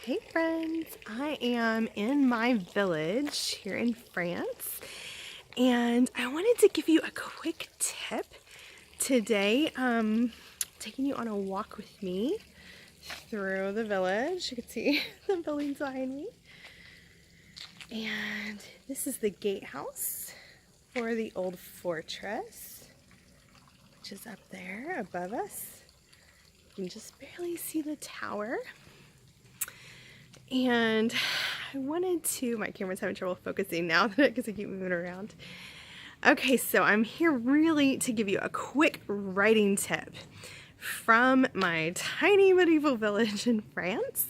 Hey friends, I am in my village here in France, and I wanted to give you a quick tip today. Taking you on a walk with me through the village. You can see the buildings behind me. And this is the gatehouse for the old fortress, which is up there above us. You can just barely see the tower. And I wanted to, my camera's having trouble focusing now because I keep moving around. Okay, so I'm here really to give you a quick writing tip from my tiny medieval village in France.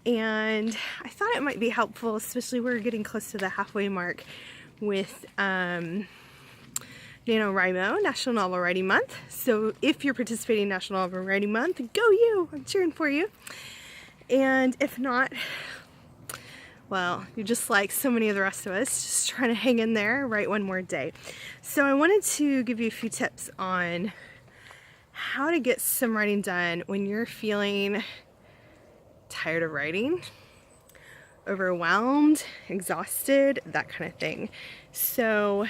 And I thought it might be helpful, especially we're getting close to the halfway mark with NaNoWriMo, National Novel Writing Month. So if you're participating in National Novel Writing Month, go you! I'm cheering for you. And if not, well, you're just like so many of the rest of us, just trying to hang in there, write one more day. So I wanted to give you a few tips on how to get some writing done when you're feeling tired of writing, overwhelmed, exhausted, that kind of thing. So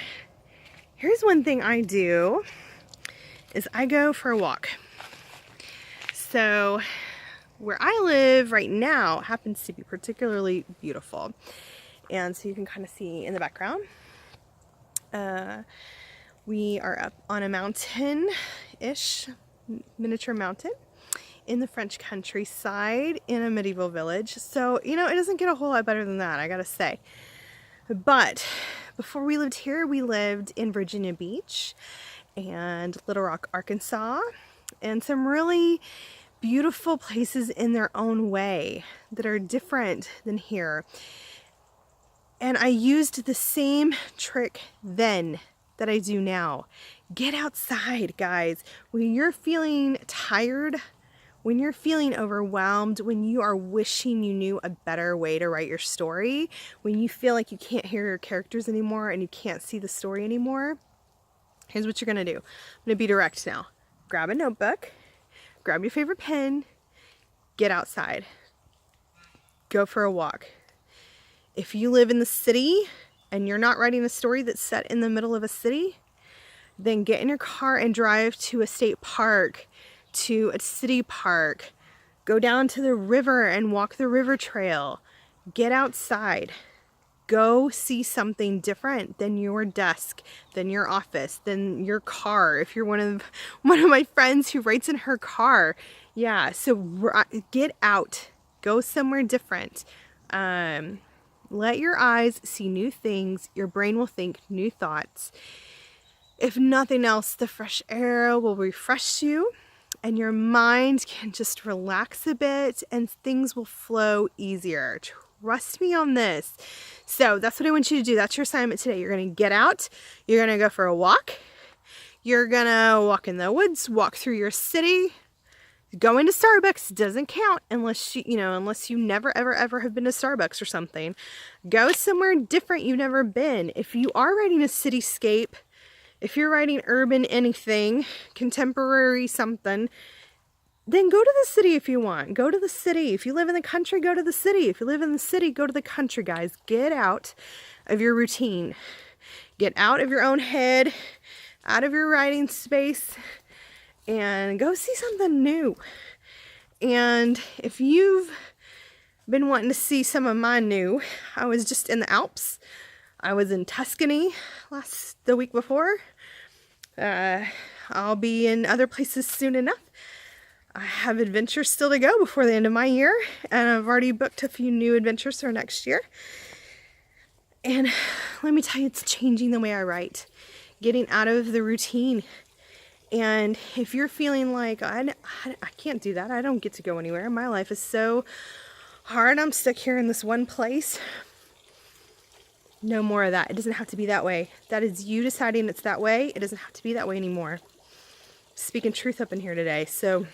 here's one thing I do, is I go for a walk. So where I live right now happens to be particularly beautiful. And so you can kind of see in the background, we are up on a mountain-ish, miniature mountain in the French countryside in a medieval village. So, you know, it doesn't get a whole lot better than that, I gotta say. But before we lived here, we lived in Virginia Beach and Little Rock, Arkansas, and some really beautiful places in their own way that are different than here. And I used the same trick then that I do now. Get outside, guys. When you're feeling tired, when you're feeling overwhelmed, when you are wishing you knew a better way to write your story, when you feel like you can't hear your characters anymore and you can't see the story anymore, here's what you're gonna do. I'm gonna be direct now. Grab a notebook, grab your favorite pen, get outside, go for a walk. If you live in the city and you're not writing a story that's set in the middle of a city, then get in your car and drive to a state park, to a city park, go down to the river and walk the river trail. Get outside. Go see something different than your desk, than your office, than your car. If you're one of my friends who writes in her car, yeah. So get out, go somewhere different. Let your eyes see new things. Your brain will think new thoughts. If nothing else, the fresh air will refresh you, and your mind can just relax a bit, and things will flow easier. Trust me on this. So that's what I want you to do. That's your assignment today. You're going to get out. You're going to go for a walk. You're going to walk in the woods, walk through your city. Going to Starbucks doesn't count unless you never ever have been to Starbucks or something. Go somewhere different you've never been. If you are writing a cityscape, if you're writing urban anything, contemporary something, then go to the city if you want. Go to the city. If you live in the country, go to the city. If you live in the city, go to the country, guys. Get out of your routine. Get out of your own head, out of your writing space, and go see something new. And if you've been wanting to see some of my new, I was just in the Alps. I was in Tuscany the week before. I'll be in other places soon enough. I have adventures still to go before the end of my year, and I've already booked a few new adventures for next year. And let me tell you, it's changing the way I write, getting out of the routine. And if you're feeling like, I can't do that, I don't get to go anywhere, my life is so hard, I'm stuck here in this one place, no more of that. It doesn't have to be that way. That is you deciding it's that way. It doesn't have to be that way anymore. Speaking truth up in here today. So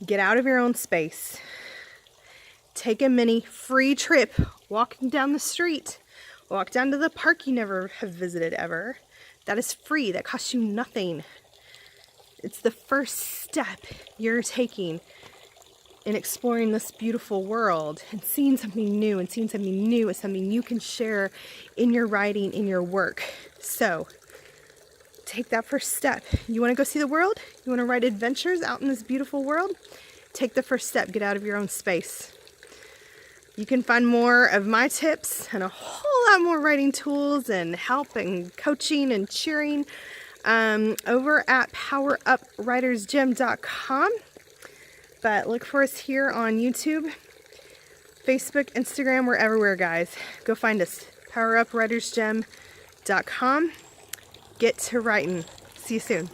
get out of your own space. Take a mini free trip, walking down the street. Walk down to the park you never have visited ever. That is free. That costs you nothing. It's the first step you're taking in exploring this beautiful world and seeing something new, and seeing something new is something you can share in your writing, in your work. So take that first step. You want to go see the world? You want to write adventures out in this beautiful world? Take the first step. Get out of your own space. You can find more of my tips and a whole lot more writing tools and help and coaching and cheering over at powerupwritersgym.com. But look for us here on YouTube, Facebook, Instagram. We're everywhere, guys. Go find us. powerupwritersgym.com. Get to writing. See you soon.